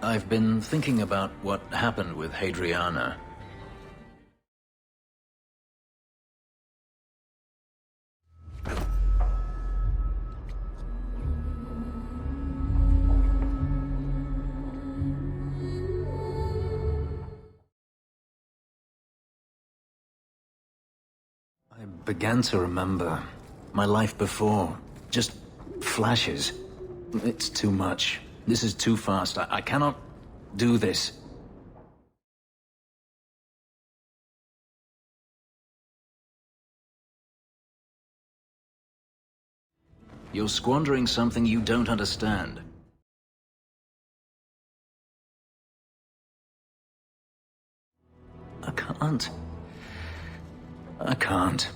I've been thinking about what happened with Hadriana. I began to remember my life before. Just flashes. It's too much. This is too fast. I cannot do this. You're squandering something you don't understand. I can't. I can't.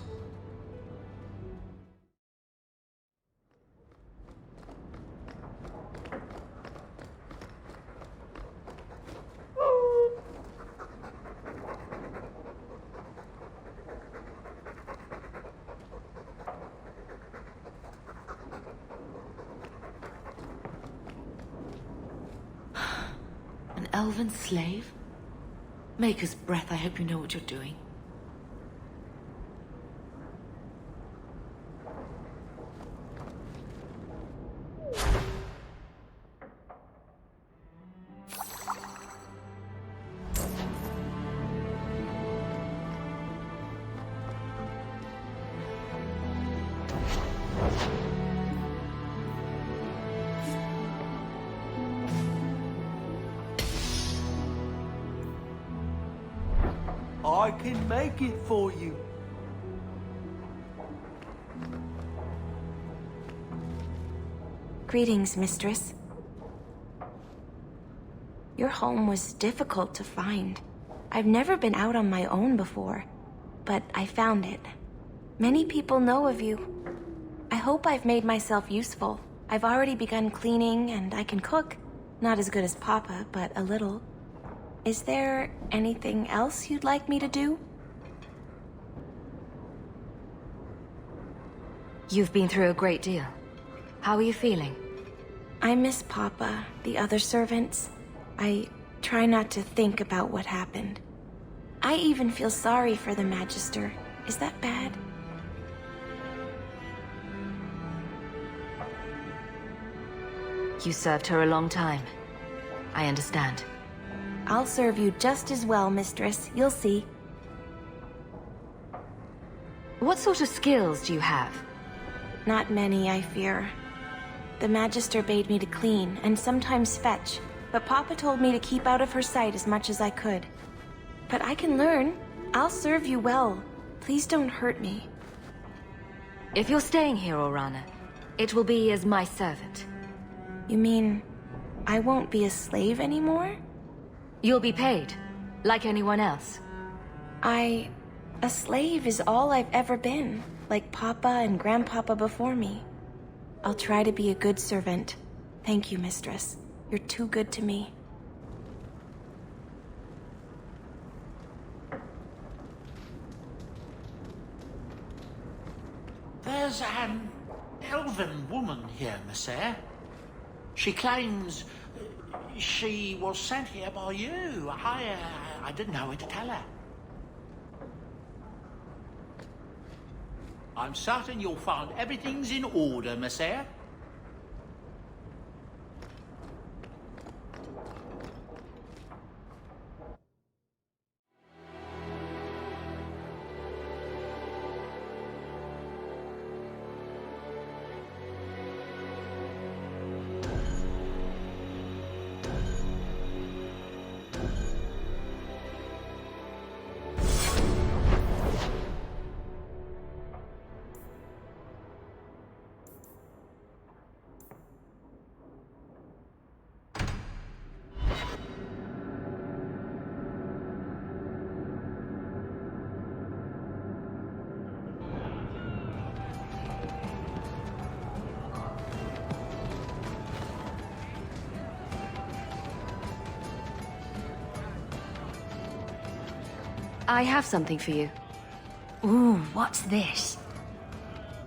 An elven slave? Maker's breath, I hope you know what you're doing. I can make it for you. Greetings, mistress. Your home was difficult to find. I've never been out on my own before, but I found it. Many people know of you. I hope I've made myself useful. I've already begun cleaning, and I can cook. Not as good as Papa, but a little. Is there anything else you'd like me to do? You've been through a great deal. How are you feeling? I miss Papa, the other servants. I try not to think about what happened. I even feel sorry for the Magister. Is that bad? You served her a long time. I understand. I'll serve you just as well, mistress. You'll see. What sort of skills do you have? Not many, I fear. The Magister bade me to clean, and sometimes fetch, but Papa told me to keep out of her sight as much as I could. But I can learn. I'll serve you well. Please don't hurt me. If you're staying here, Orana, it will be as my servant. You mean, I won't be a slave anymore? You'll be paid, like anyone else. A slave is all I've ever been, like Papa and Grandpapa before me. I'll try to be a good servant. Thank you, mistress. You're too good to me. There's an elven woman here, Monsieur. She claims she was sent here by you. I didn't know what to tell her. I'm certain you'll find everything's in order, Monsieur. I have something for you. Ooh, what's this?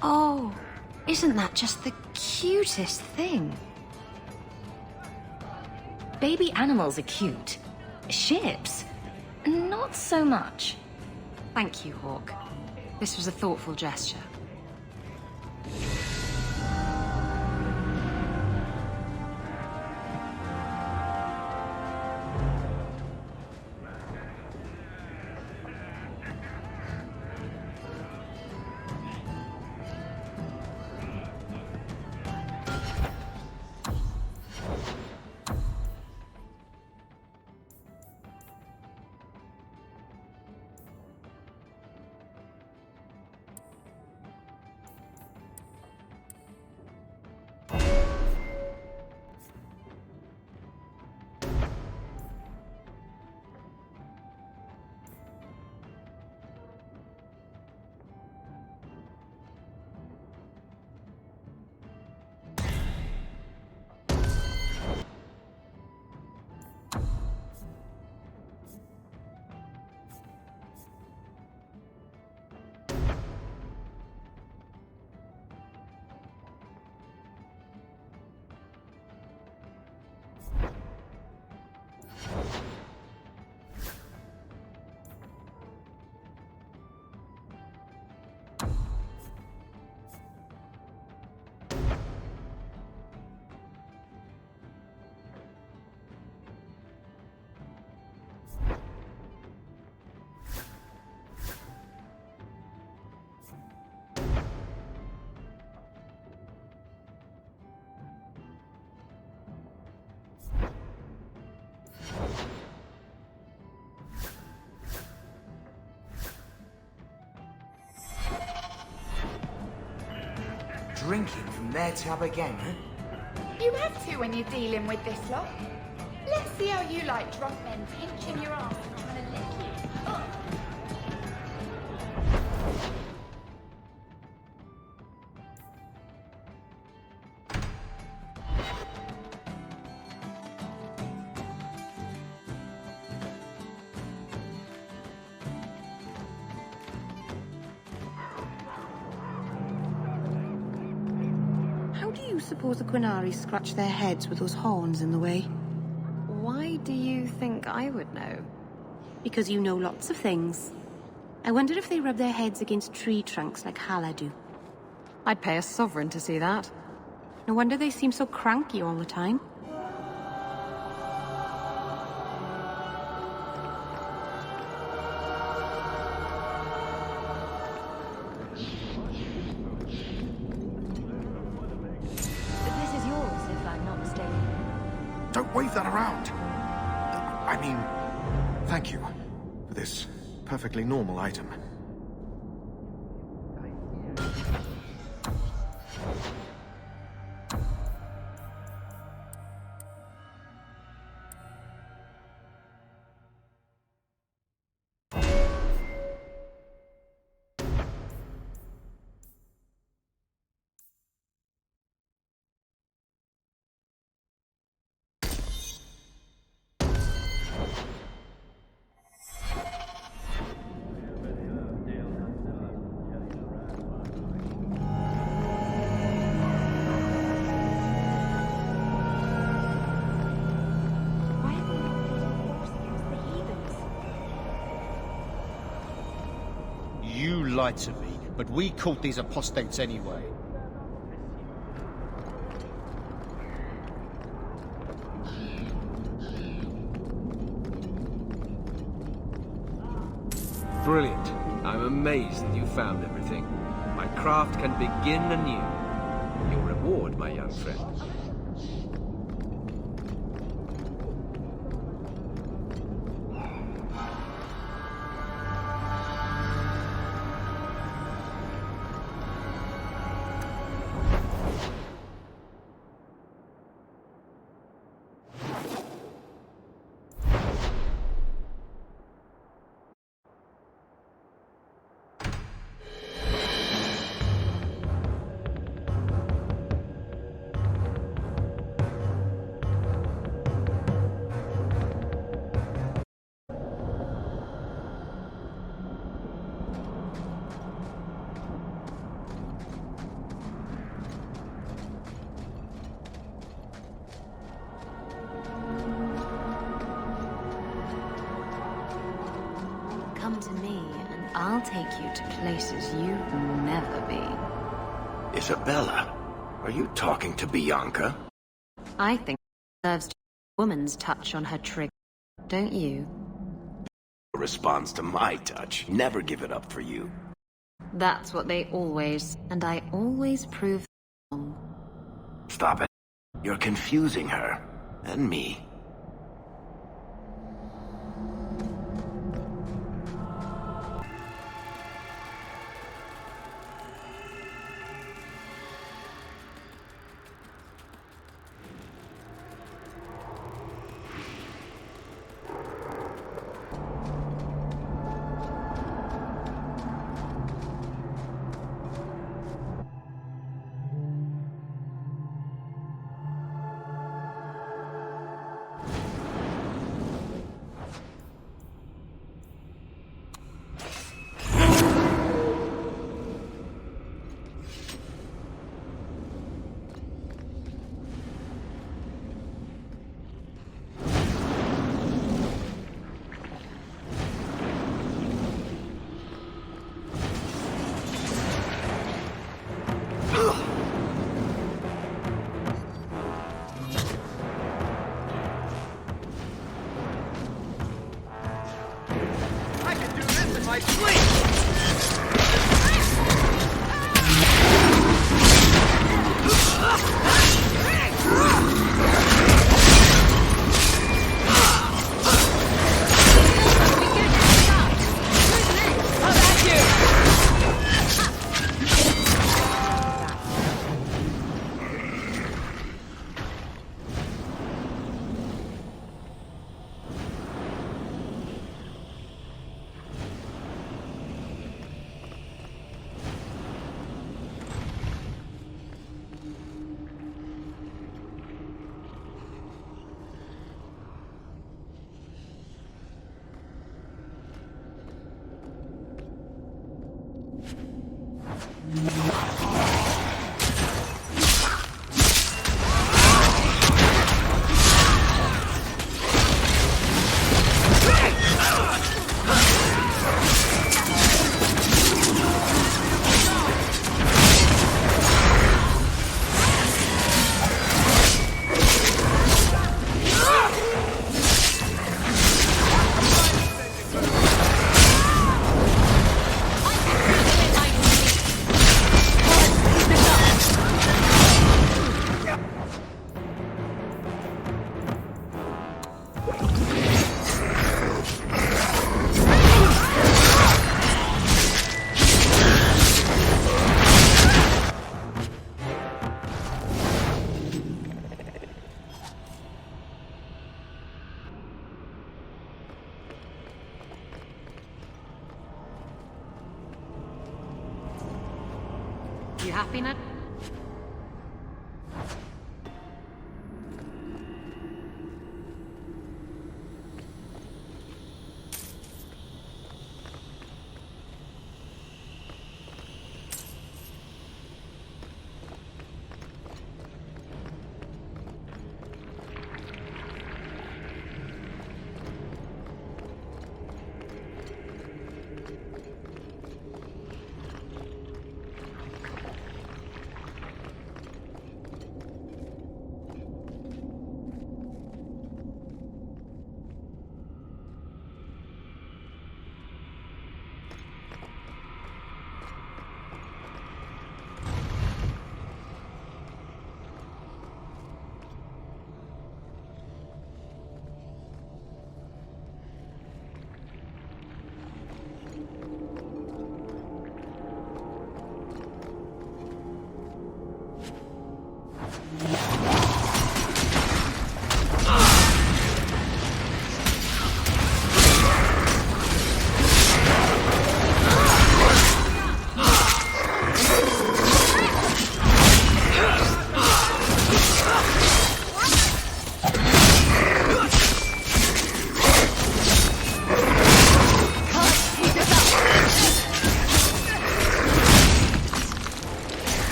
Oh, isn't that just the cutest thing? Baby animals are cute. Ships? Not so much. Thank you, Hawke. This was a thoughtful gesture. Drinking from their tab again, huh? You have to when you're dealing with this lot. Let's see how you like drunk men pinching your ass and trying to lick you. Ugh. How do you suppose the Qunari scratch their heads with those horns in the way? Why do you think I would know? Because you know lots of things. I wonder if they rub their heads against tree trunks like Hala do. I'd pay a sovereign to see that. No wonder they seem so cranky all the time. This is yours, if I'm not mistaken. Don't wave that around! I mean, thank you for this perfectly normal item. Why have we not used force against the heathens? You lied to me, but we caught these apostates anyway. Brilliant. I'm amazed that you found everything. My craft can begin anew. Your reward, my young friend. come to me, and I'll take you to places you've never been. Isabella, are you talking to Bianca? I think she deserves a woman's touch on her trigger, don't you? Responds to my touch. Never give it up for you. That's what they always, and I always prove wrong. Stop it. You're confusing her. And me. You happy now?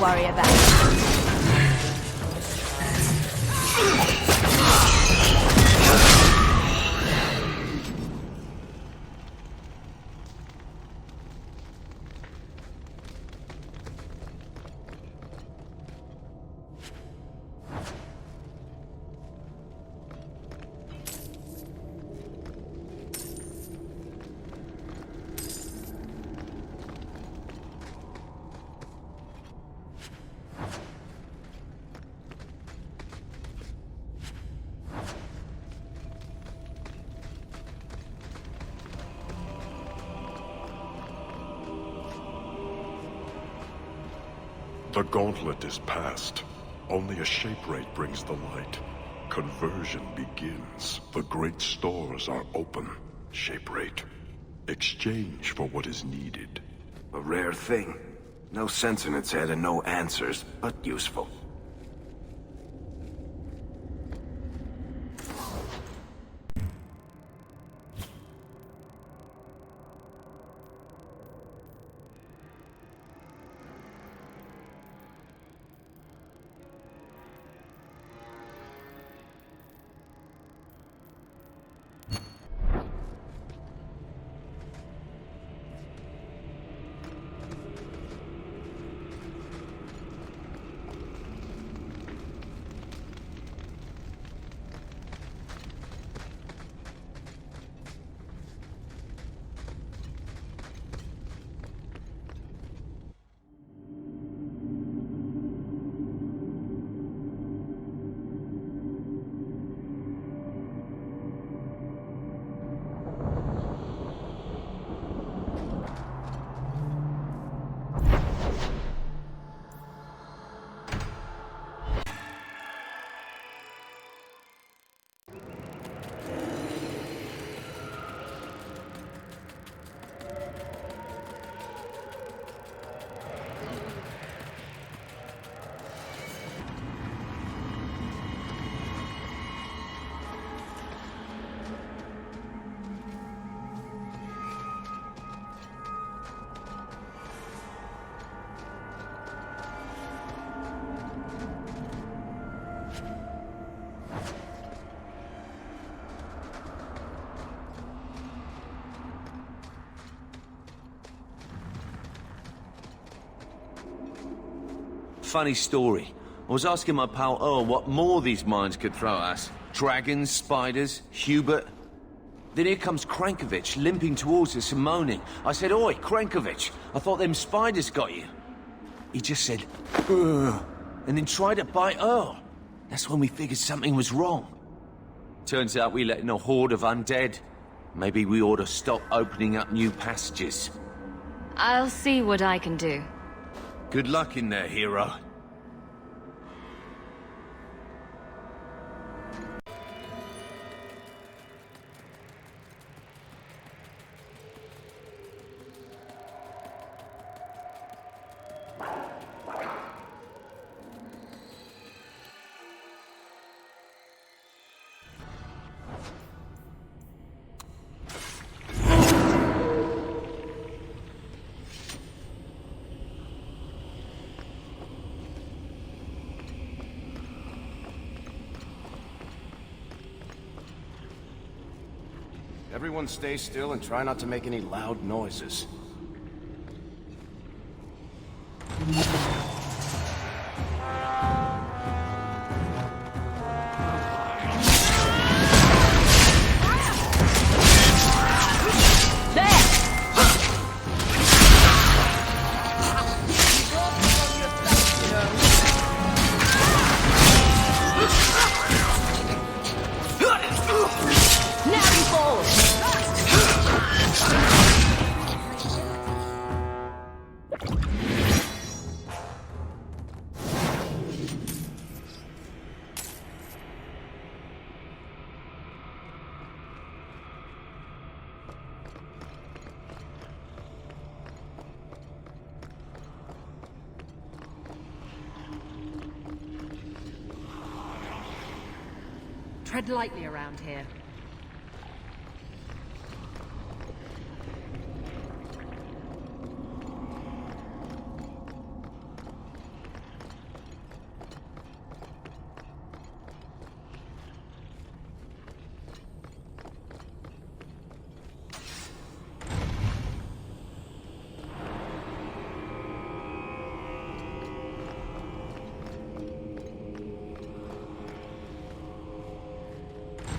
Worry about it. The gauntlet is past. Only a shape rate brings the light. Conversion begins. The great stores are open. Shape rate. Exchange for what is needed. A rare thing. No sense in its head and no answers, but useful. funny story. I was asking my pal Earl what more these mines could throw at us. Dragons, spiders, Hubert. Then here comes Krankovich, limping towards us and moaning. I said, "Oi, Krankovich, I thought them spiders got you." He just said, "Ugh," and then tried to bite Earl. That's when we figured something was wrong. Turns out we let in a horde of undead. Maybe we ought to stop opening up new passages. I'll see what I can do. Good luck in there, hero. Everyone stay still and try not to make any loud noises. Tread lightly around here.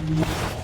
That's enough!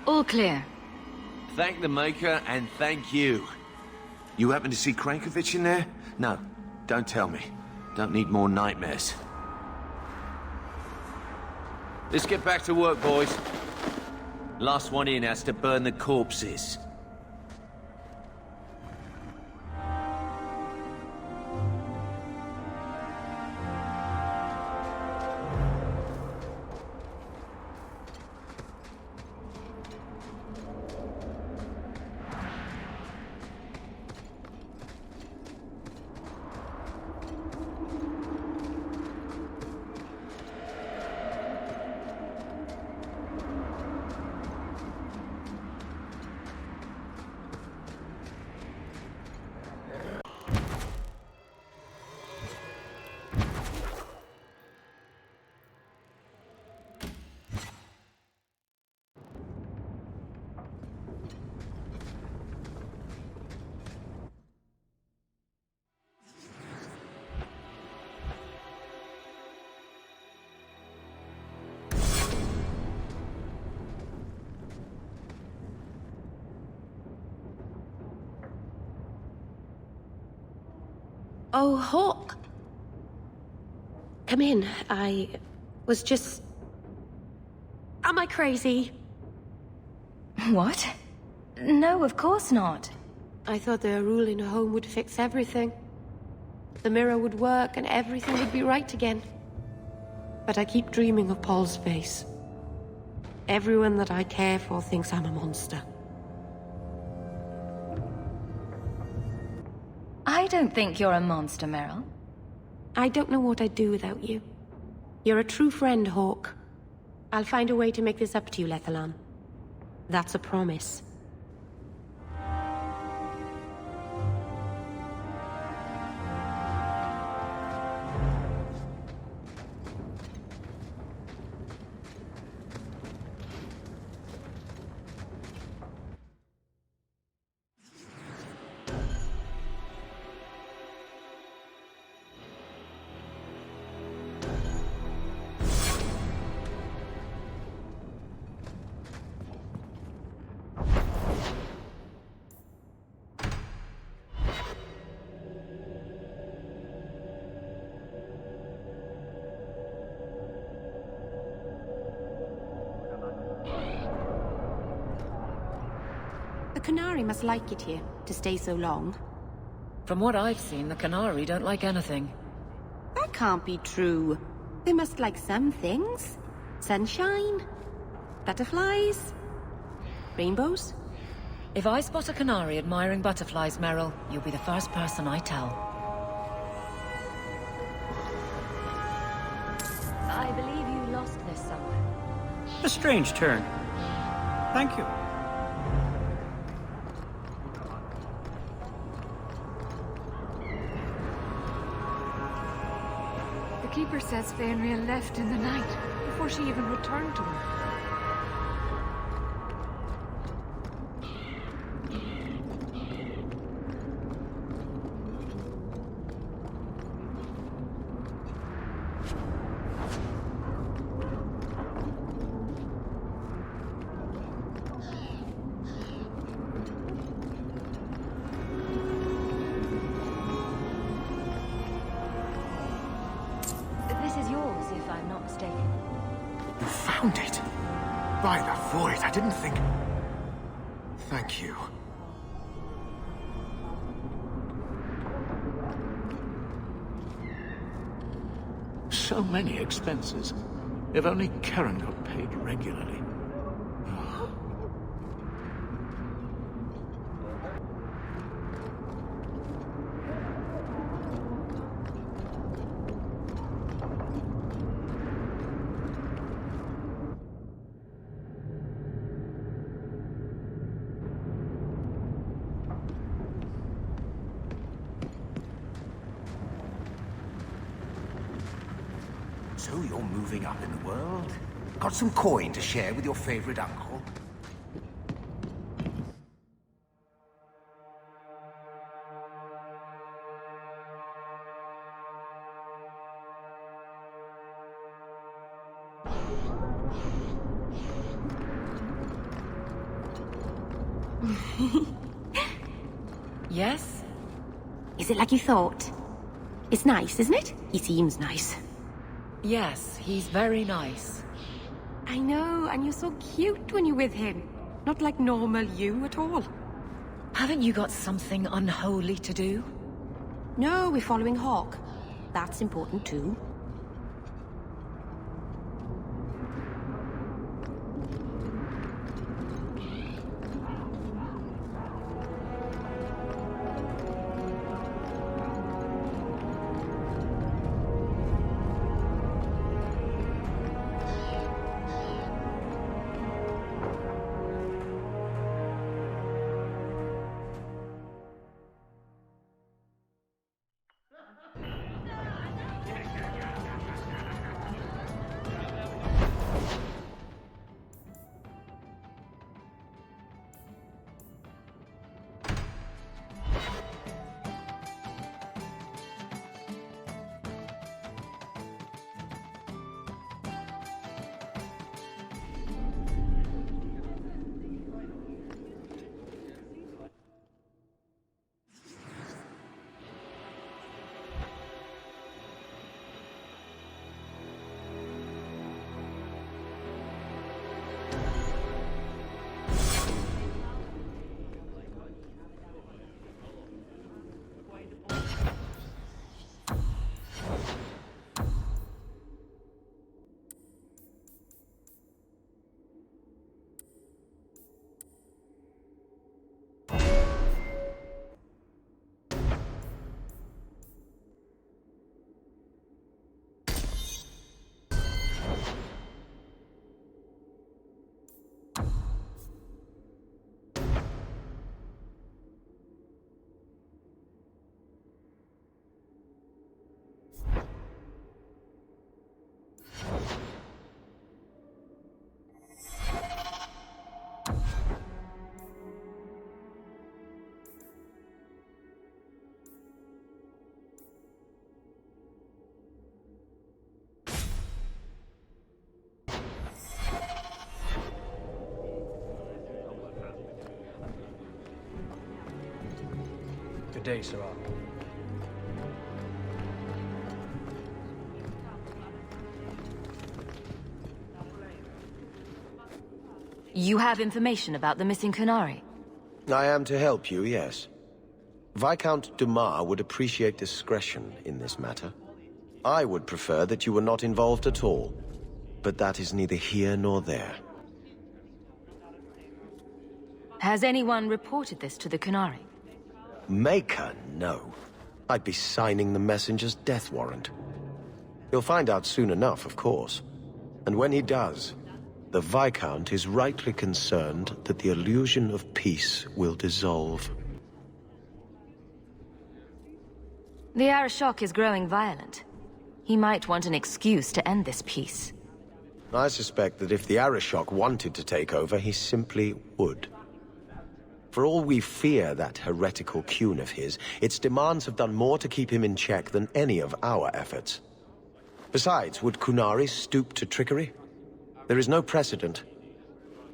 All clear. Thank the Maker, and thank you. You happen to see Krankovich in there? No, don't tell me. Don't need more nightmares. Let's get back to work, boys. Last one in has to burn the corpses. Oh, Hawke. Come in. I was just... Am I crazy? What? No, of course not. I thought their rule in a home would fix everything. The mirror would work and everything would be right again. But I keep dreaming of Paul's face. Everyone that I care for thinks I'm a monster. I don't think you're a monster, Merrill. I don't know what I'd do without you. You're a true friend, Hawke. I'll find a way to make this up to you, Lethalan. That's a promise. The Qunari must like it here, to stay so long. From what I've seen, the Qunari don't like anything. That can't be true. They must like some things. Sunshine, butterflies, rainbows. If I spot a Qunari admiring butterflies, Merrill, you'll be the first person I tell. I believe you lost this somewhere. A strange turn. Thank you. The Keeper says Fenris left in the night, before she even returned to him. You found it? By the void, I didn't think... Thank you. So many expenses. If only Karen got paid regularly. So you're moving up in the world? Got some coin to share with your favorite uncle? Yes? Is it like you thought? It's nice, isn't it? He seems nice. Yes, he's very nice. I know, and you're so cute when you're with him. Not like normal you at all. Haven't you got something unholy to do? No, we're following Hawke. That's important too. Good day, Sir Ark. You have information about the missing Qunari? I am to help you, yes. Viscount Dumas would appreciate discretion in this matter. I would prefer that you were not involved at all, but that is neither here nor there. Has anyone reported this to the Qunari? Maker, no. I'd be signing the messenger's death warrant. He'll find out soon enough, of course. And when he does, the Viscount is rightly concerned that the illusion of peace will dissolve. The Arishok is growing violent. He might want an excuse to end this peace. I suspect that if the Arishok wanted to take over, he simply would. For all we fear that heretical Qun of his, its demands have done more to keep him in check than any of our efforts. Besides, would Qunari stoop to trickery? There is no precedent,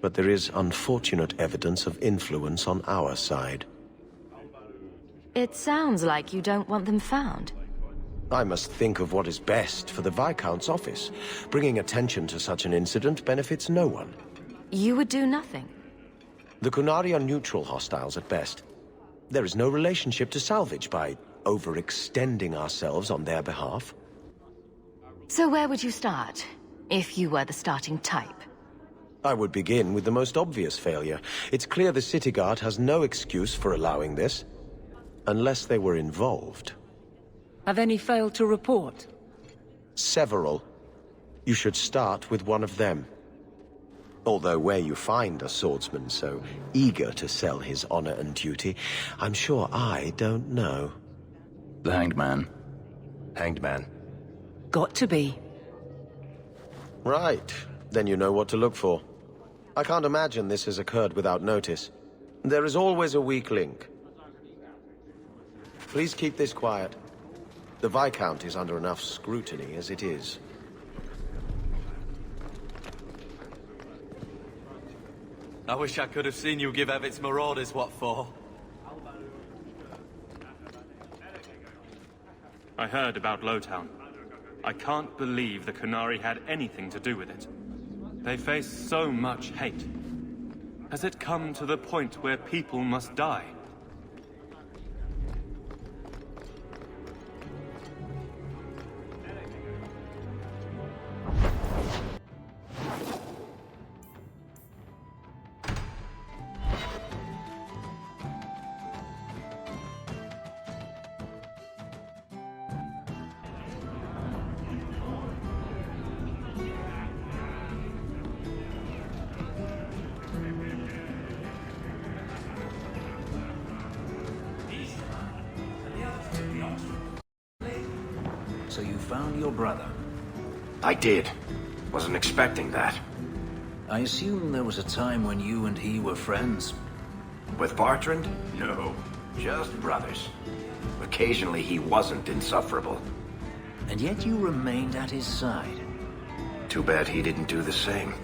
but there is unfortunate evidence of influence on our side. It sounds like you don't want them found. I must think of what is best for the Viscount's office. Bringing attention to such an incident benefits no one. You would do nothing? The Qunari are neutral hostiles at best. There is no relationship to salvage by overextending ourselves on their behalf. So where would you start, if you were the starting type? I would begin with the most obvious failure. It's clear the City Guard has no excuse for allowing this. Unless they were involved. Have any failed to report? Several. You should start with one of them. Although where you find a swordsman so eager to sell his honor and duty, I'm sure I don't know. The Hanged Man. Hanged Man. Got to be. Right. Then you know what to look for. I can't imagine this has occurred without notice. There is always a weak link. Please keep this quiet. The Viscount is under enough scrutiny as it is. I wish I could have seen you give Evitz Marauders what for. I heard about Lowtown. I can't believe the Qunari had anything to do with it. They face so much hate. Has it come to the point where people must die? So you found your brother? I did. Wasn't expecting that. I assume there was a time when you and he were friends? With Bartrand? No. Just brothers. Occasionally he wasn't insufferable. And yet you remained at his side. Too bad he didn't do the same.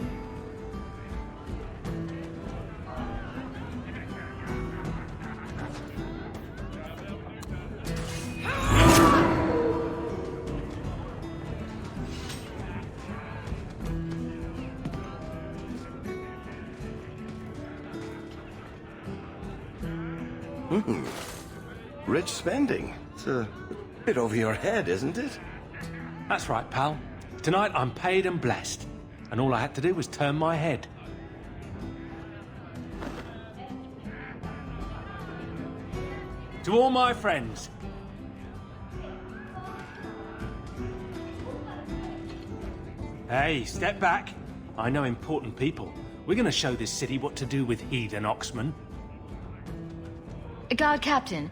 Rich spending. It's a bit over your head, isn't it? That's right, pal. Tonight I'm paid and blessed. And all I had to do was turn my head. To all my friends. Hey, step back. I know important people. We're gonna show this city what to do with heathen Oxman. Guard Captain,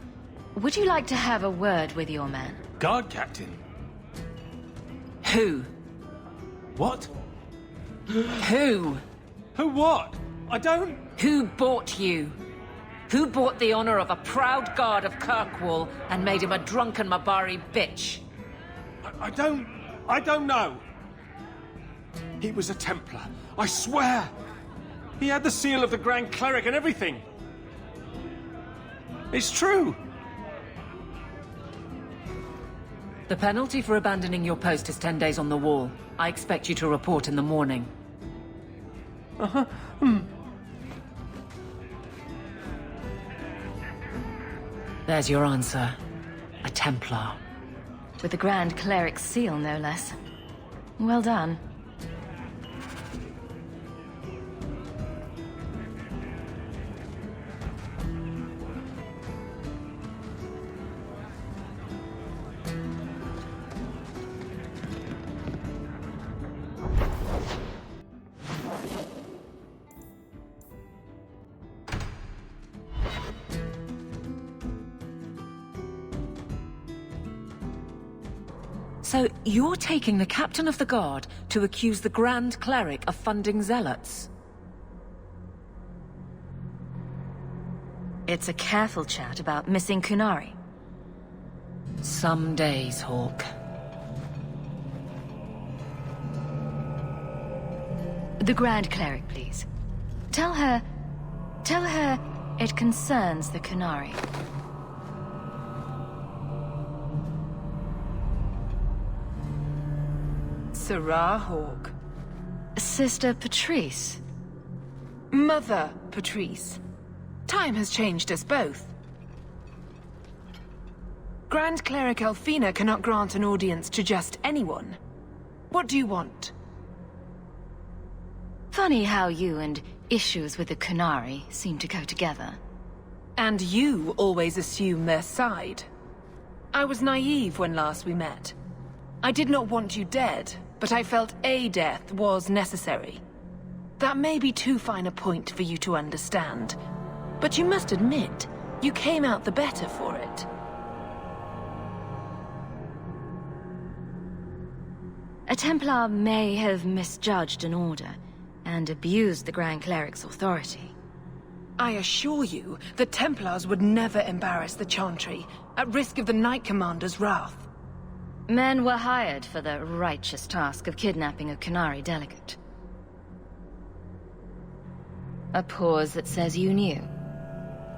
would you like to have a word with your man? Guard Captain? Who? What? Who? Who what? I don't... Who bought you? Who bought the honor of a proud guard of Kirkwall and made him a drunken Mabari bitch? I don't know. He was a Templar, I swear. He had the seal of the Grand Cleric and everything. It's true. The penalty for abandoning your post is 10 days on the wall. I expect you to report in the morning. There's your answer. A Templar. With the Grand Cleric's seal, no less. Well done. So, you're taking the Captain of the Guard to accuse the Grand Cleric of funding zealots? It's a careful chat about missing Qunari. Some days, Hawke. The Grand Cleric, please. Tell her it concerns the Qunari. Sarah Hawke. Sister Patrice. Mother Patrice. Time has changed us both. Grand Cleric Elfina cannot grant an audience to just anyone. What do you want? Funny how you and issues with the Qunari seem to go together. And you always assume their side. I was naive when last we met. I did not want you dead, but I felt a death was necessary. That may be too fine a point for you to understand, but you must admit, you came out the better for it. A Templar may have misjudged an order and abused the Grand Cleric's authority. I assure you, the Templars would never embarrass the Chantry, at risk of the Knight Commander's wrath. Men were hired for the righteous task of kidnapping a Qunari delegate. A pause that says you knew.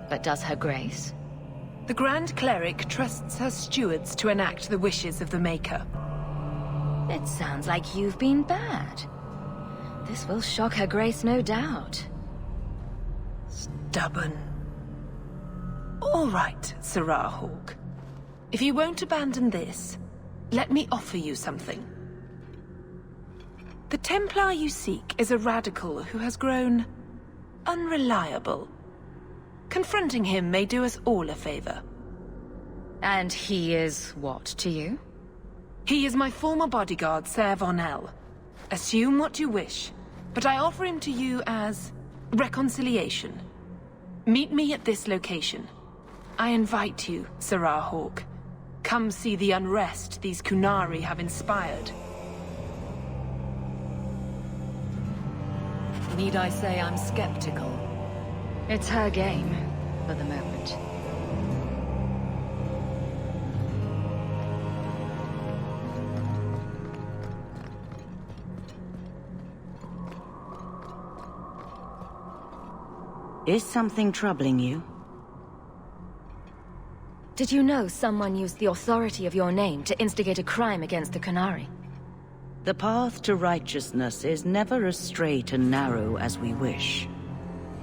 But does her grace? The Grand Cleric trusts her stewards to enact the wishes of the Maker. It sounds like you've been bad. This will shock her grace, no doubt. Stubborn. All right, Sarah Hawke. If you won't abandon this, let me offer you something. The Templar you seek is a radical who has grown unreliable. Confronting him may do us all a favor. And he is what to you? He is my former bodyguard, Ser Von L. Assume what you wish, but I offer him to you as reconciliation. Meet me at this location. I invite you, Sarah Hawke. Come see the unrest these Qunari have inspired. Need I say I'm skeptical? It's her game, for the moment. Is something troubling you? Did you know someone used the authority of your name to instigate a crime against the Qunari? The path to righteousness is never as straight and narrow as we wish.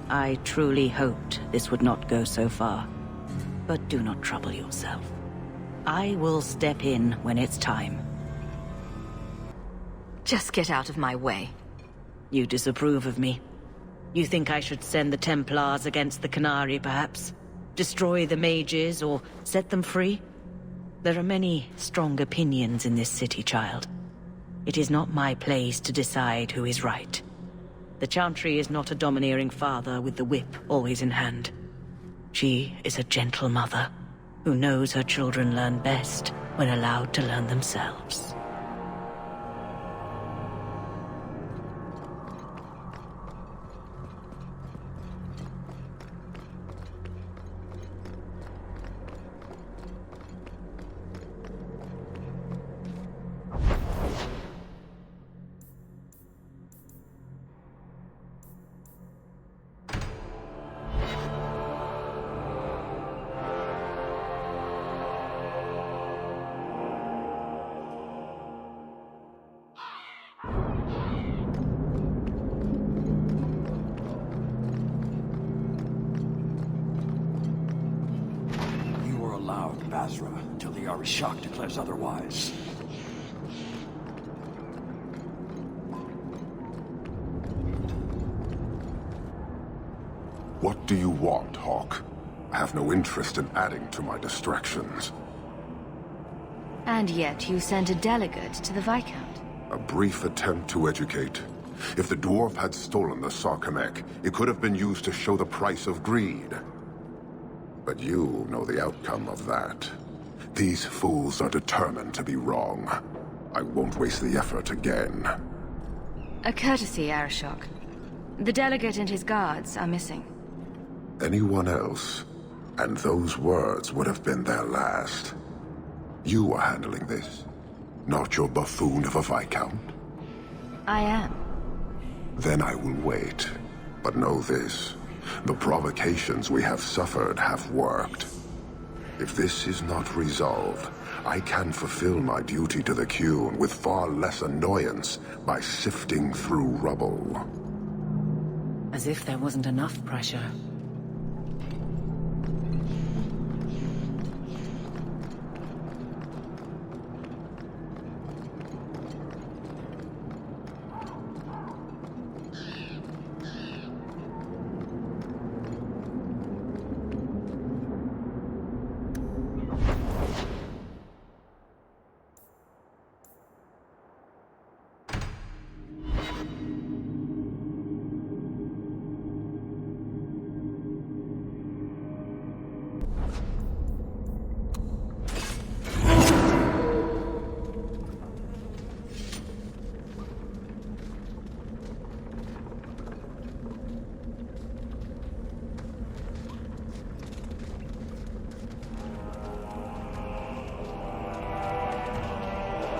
I truly hoped this would not go so far. But do not trouble yourself. I will step in when it's time. Just get out of my way. You disapprove of me. You think I should send the Templars against the Qunari, perhaps? Destroy the mages, or set them free? There are many strong opinions in this city, child. It is not my place to decide who is right. The Chantry is not a domineering father with the whip always in hand. She is a gentle mother, who knows her children learn best when allowed to learn themselves. Until the Arishok declares otherwise. What do you want, Hawke? I have no interest in adding to my distractions. And yet you sent a delegate to the Viscount. A brief attempt to educate. If the dwarf had stolen the Sarkamek, it could have been used to show the price of greed. But you know the outcome of that. These fools are determined to be wrong. I won't waste the effort again. A courtesy, Arishok. The delegate and his guards are missing. Anyone else, and those words would have been their last. You are handling this, not your buffoon of a Viscount. I am. Then I will wait. But know this. The provocations we have suffered have worked. If this is not resolved, I can fulfill my duty to the Qun with far less annoyance by sifting through rubble. As if there wasn't enough pressure.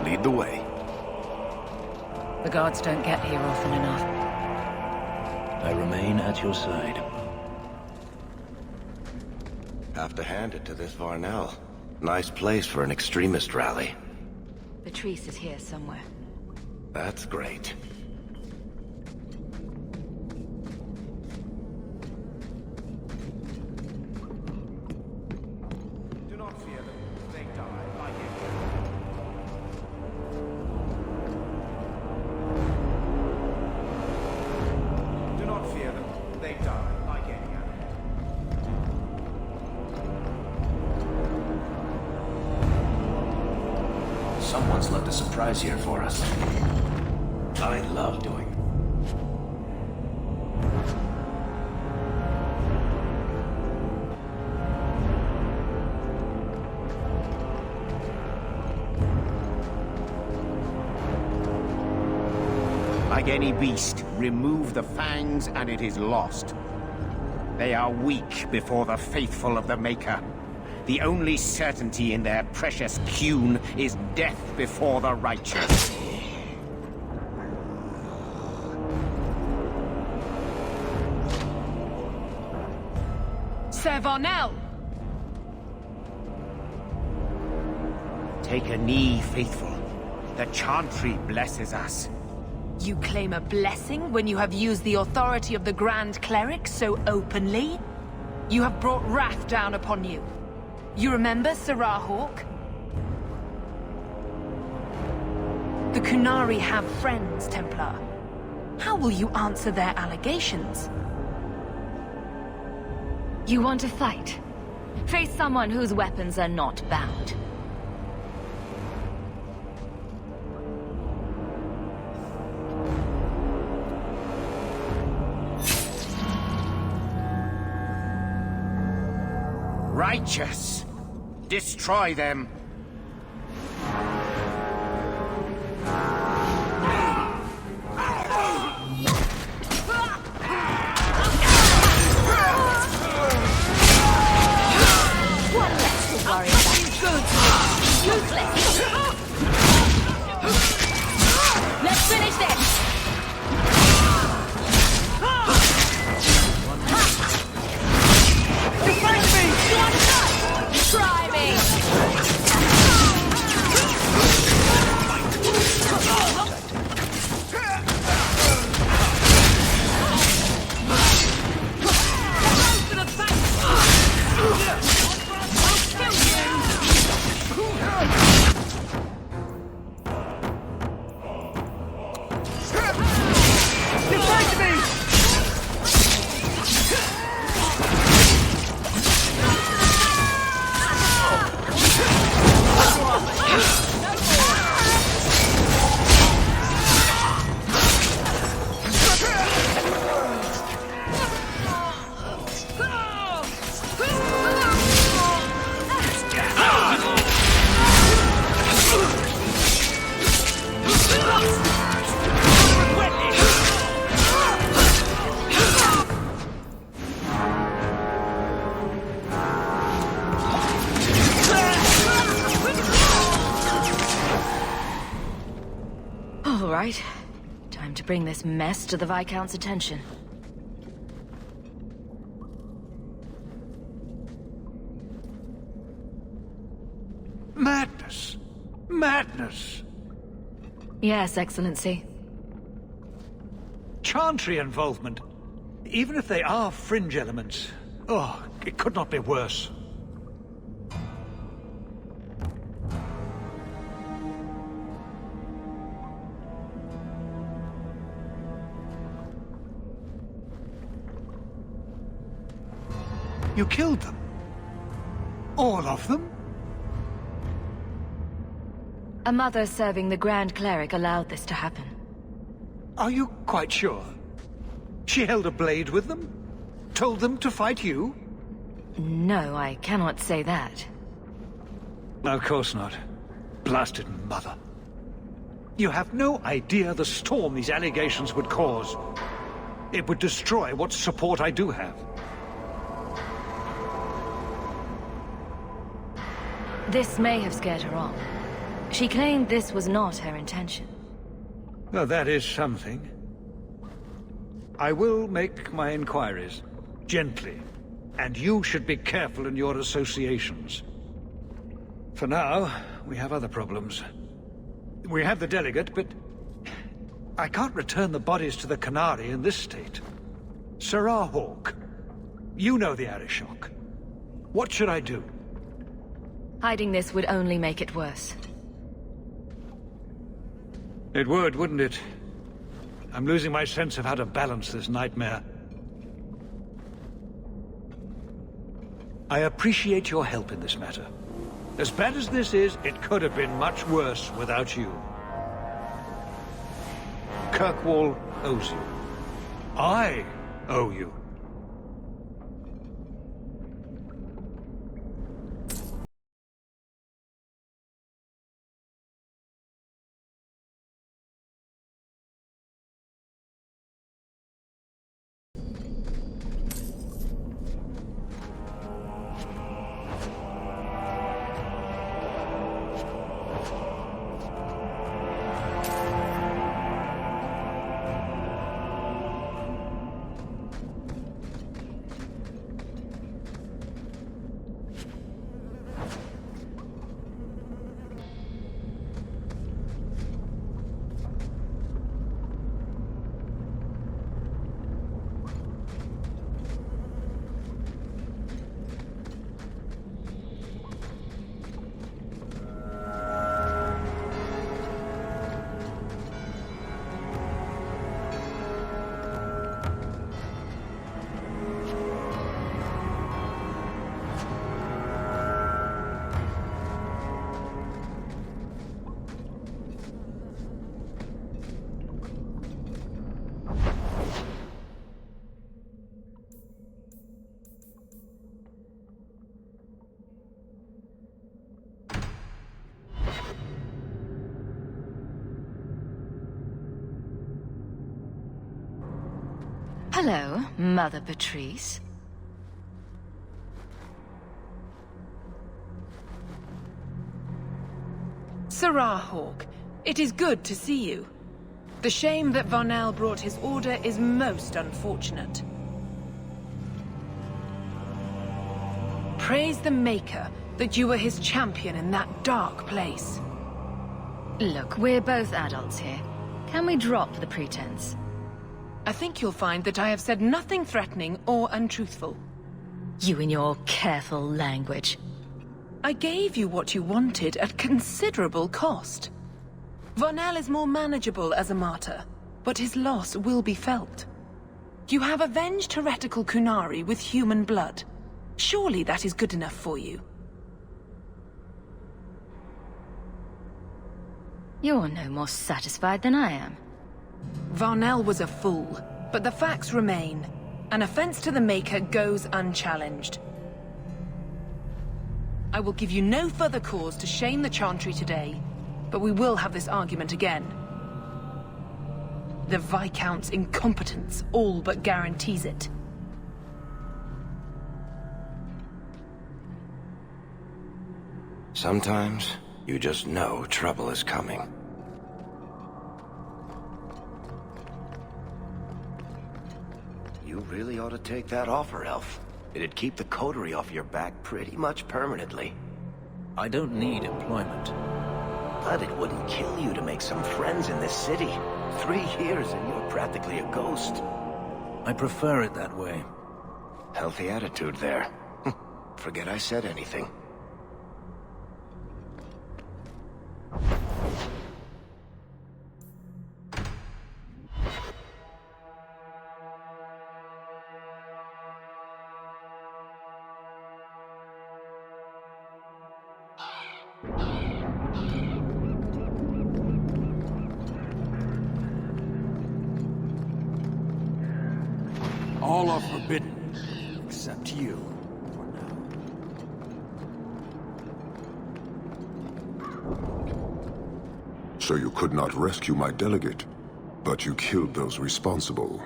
Lead the way. The guards don't get here often enough. I remain at your side. Have to hand it to this Varnell. Nice place for an extremist rally. Patrice is here somewhere. That's great. Do not fear them. They die like Do not fear them. They die like any animal. Someone's left a surprise here for us. I love doing it. Like any beast, remove the fangs and it is lost. They are weak before the faithful of the Maker. The only certainty in their precious Qun is death before the righteous. Sir Varnell! Take a knee, faithful. The Chantry blesses us. You claim a blessing when you have used the authority of the Grand Cleric so openly? You have brought wrath down upon you. You remember Sarah Hawke? The Qunari have friends, Templar. How will you answer their allegations? You want to fight? Face someone whose weapons are not bound. Righteous! Destroy them! One less to worry about. Useless! Let's finish this! Try me! All right. Time to bring this mess to the Viscount's attention. Madness! Madness! Yes, Excellency. Chantry involvement. Even if they are fringe elements. Oh, it could not be worse. You killed them? All of them? A mother serving the Grand Cleric allowed this to happen. Are you quite sure? She held a blade with them? Told them to fight you? No, I cannot say that. Of course not. Blasted mother. You have no idea the storm these allegations would cause. It would destroy what support I do have. This may have scared her off. She claimed this was not her intention. Well, that is something. I will make my inquiries. Gently. And you should be careful in your associations. For now, we have other problems. We have the delegate, but I can't return the bodies to the Qunari in this state. Jessalyn Hawke, you know the Arishok. What should I do? Hiding this would only make it worse. It would, wouldn't it? I'm losing my sense of how to balance this nightmare. I appreciate your help in this matter. As bad as this is, it could have been much worse without you. Kirkwall owes you. I owe you. Hello, Mother Patrice. Jessalyn Hawke, it is good to see you. The shame that Varnell brought his order is most unfortunate. Praise the Maker that you were his champion in that dark place. Look, we're both adults here. Can we drop the pretense? I think you'll find that I have said nothing threatening or untruthful. You and your careful language. I gave you what you wanted at considerable cost. Varnell is more manageable as a martyr, but his loss will be felt. You have avenged heretical Qunari with human blood. Surely that is good enough for you. You're no more satisfied than I am. Varnell was a fool, but the facts remain. An offense to the Maker goes unchallenged. I will give you no further cause to shame the Chantry today, but we will have this argument again. The Viscount's incompetence all but guarantees it. Sometimes, you just know trouble is coming. You really ought to take that offer, Elf. It'd keep the coterie off your back pretty much permanently. I don't need employment. But it wouldn't kill you to make some friends in this city. 3 years and you're practically a ghost. I prefer it that way. Healthy attitude there. Forget I said anything. All are forbidden, except you, for now. So you could not rescue my delegate, but you killed those responsible.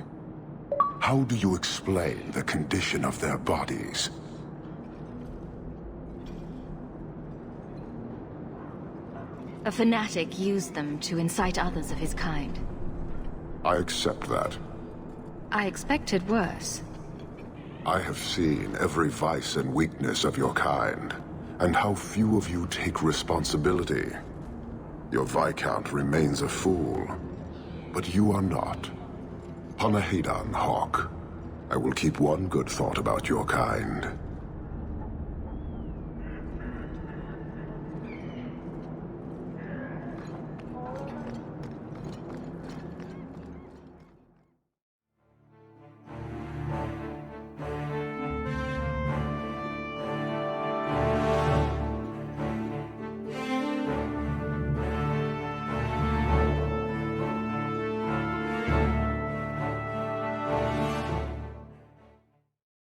How do you explain the condition of their bodies? A fanatic used them to incite others of his kind. I accept that. I expected worse. I have seen every vice and weakness of your kind, and how few of you take responsibility. Your Viscount remains a fool, but you are not. Jessalyn Hawke, I will keep one good thought about your kind.